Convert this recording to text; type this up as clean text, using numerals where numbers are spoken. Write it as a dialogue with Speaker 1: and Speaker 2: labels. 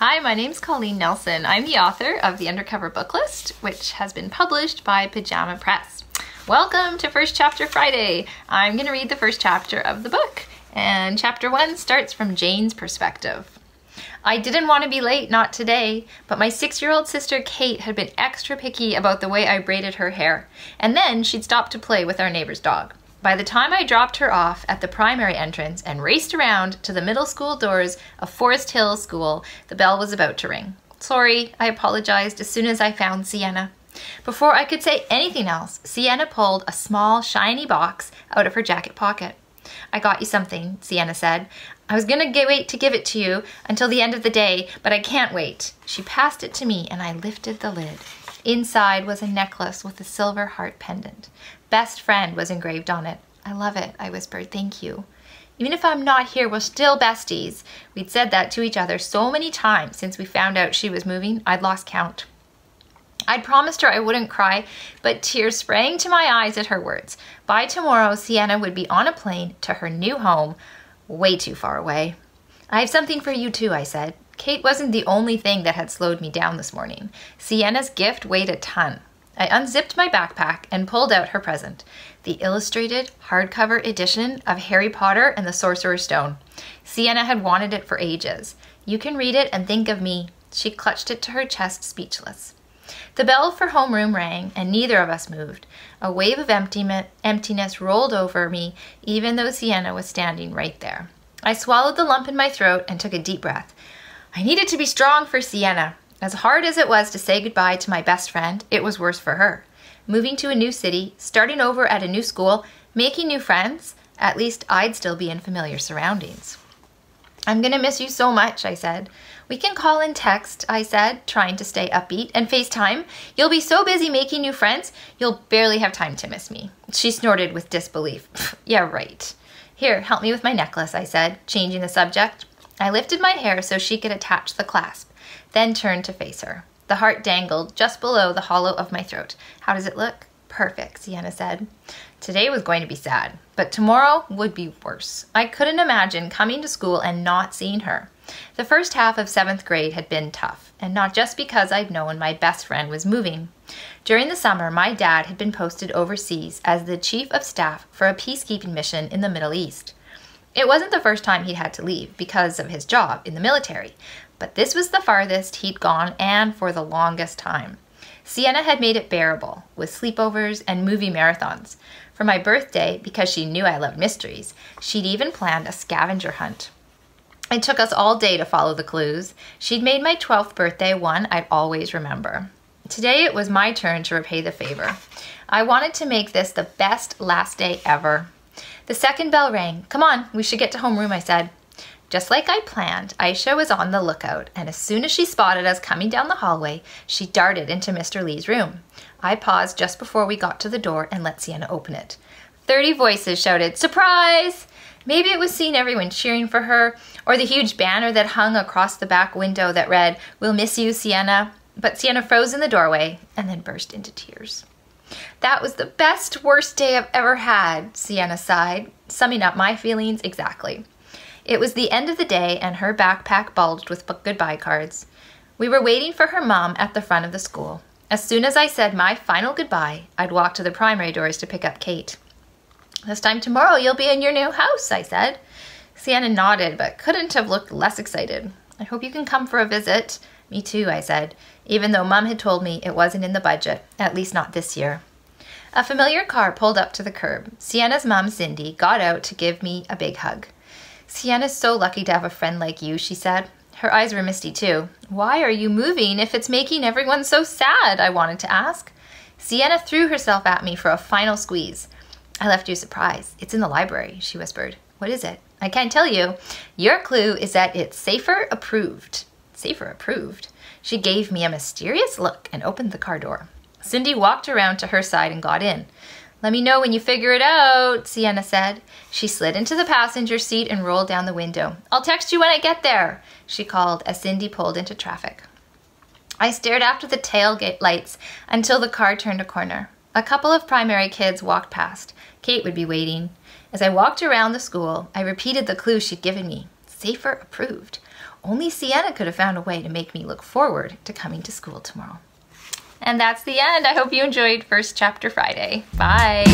Speaker 1: Hi, my name's Colleen Nelson. I'm the author of the Undercover Book List, which has been published by Pajama Press. Welcome to First Chapter Friday. I'm going to read the first chapter of the book, and chapter 1 starts from Jane's perspective. I didn't want to be late, not today, but my 6-year-old sister Kate had been extra picky about the way I braided her hair, and then she'd stopped to play with our neighbor's dog. By the time I dropped her off at the primary entrance and raced around to the middle school doors of Forest Hill School, the bell was about to ring. Sorry, I apologized as soon as I found Sienna. Before I could say anything else, Sienna pulled a small, shiny box out of her jacket pocket. I got you something, Sienna said. I was gonna wait to give it to you until the end of the day, but I can't wait. She passed it to me and I lifted the lid. Inside was a necklace with a silver heart pendant. Best friend was engraved on it. I love it, I whispered, thank you. Even if I'm not here, we're still besties. We'd said that to each other so many times since we found out she was moving, I'd lost count. I'd promised her I wouldn't cry, but tears sprang to my eyes at her words. By tomorrow, Sienna would be on a plane to her new home, way too far away. I have something for you too, I said. Kate wasn't the only thing that had slowed me down this morning. Sienna's gift weighed a ton. I unzipped my backpack and pulled out her present, the illustrated hardcover edition of Harry Potter and the Sorcerer's Stone. Sienna had wanted it for ages. You can read it and think of me. She clutched it to her chest, speechless. The bell for homeroom rang, and neither of us moved. A wave of emptiness rolled over me, even though Sienna was standing right there. I swallowed the lump in my throat and took a deep breath. I needed to be strong for Sienna. As hard as it was to say goodbye to my best friend, it was worse for her. Moving to a new city, starting over at a new school, making new friends, at least I'd still be in familiar surroundings. I'm gonna miss you so much, I said. We can call and text, I said, trying to stay upbeat, and FaceTime. You'll be so busy making new friends, you'll barely have time to miss me. She snorted with disbelief. Yeah, right. Here, help me with my necklace, I said, changing the subject. I lifted my hair so she could attach the clasp, then turned to face her. The heart dangled just below the hollow of my throat. How does it look? Perfect, Sienna said. Today was going to be sad, but tomorrow would be worse. I couldn't imagine coming to school and not seeing her. The first half of 7th grade had been tough, and not just because I'd known my best friend was moving. During the summer, my dad had been posted overseas as the chief of staff for a peacekeeping mission in the Middle East. It wasn't the first time he'd had to leave because of his job in the military, but this was the farthest he'd gone and for the longest time. Sienna had made it bearable with sleepovers and movie marathons. For my birthday, because she knew I loved mysteries, she'd even planned a scavenger hunt. It took us all day to follow the clues. She'd made my 12th birthday one I'd always remember. Today it was my turn to repay the favor. I wanted to make this the best last day ever. The second bell rang. Come on, we should get to homeroom, I said. Just like I planned, Aisha was on the lookout, and as soon as she spotted us coming down the hallway, she darted into Mr. Lee's room. I paused just before we got to the door and let Sienna open it. 30 voices shouted, "Surprise!" Maybe it was seeing everyone cheering for her, or the huge banner that hung across the back window that read, "We'll miss you, Sienna." But Sienna froze in the doorway and then burst into tears. That was the best, worst day I've ever had, Sienna sighed, summing up my feelings exactly. It was the end of the day and her backpack bulged with goodbye cards. We were waiting for her mom at the front of the school. As soon as I said my final goodbye, I'd walk to the primary doors to pick up Kate. This time tomorrow you'll be in your new house, I said. Sienna nodded, but couldn't have looked less excited. I hope you can come for a visit. Me too, I said, even though Mom had told me it wasn't in the budget, at least not this year. A familiar car pulled up to the curb. Sienna's mom, Cindy, got out to give me a big hug. Sienna's so lucky to have a friend like you, she said. Her eyes were misty too. Why are you moving if it's making everyone so sad? I wanted to ask. Sienna threw herself at me for a final squeeze. I left you a surprise. It's in the library, she whispered. What is it? I can't tell you. Your clue is that it's safer approved. Safer approved? She gave me a mysterious look and opened the car door. Cindy walked around to her side and got in. Let me know when you figure it out, Sienna said. She slid into the passenger seat and rolled down the window. I'll text you when I get there, she called as Cindy pulled into traffic. I stared after the tailgate lights until the car turned a corner. A couple of primary kids walked past. Kate would be waiting. As I walked around the school, I repeated the clue she'd given me. Safer approved. Only Sienna could have found a way to make me look forward to coming to school tomorrow. And that's the end. I hope you enjoyed First Chapter Friday. Bye.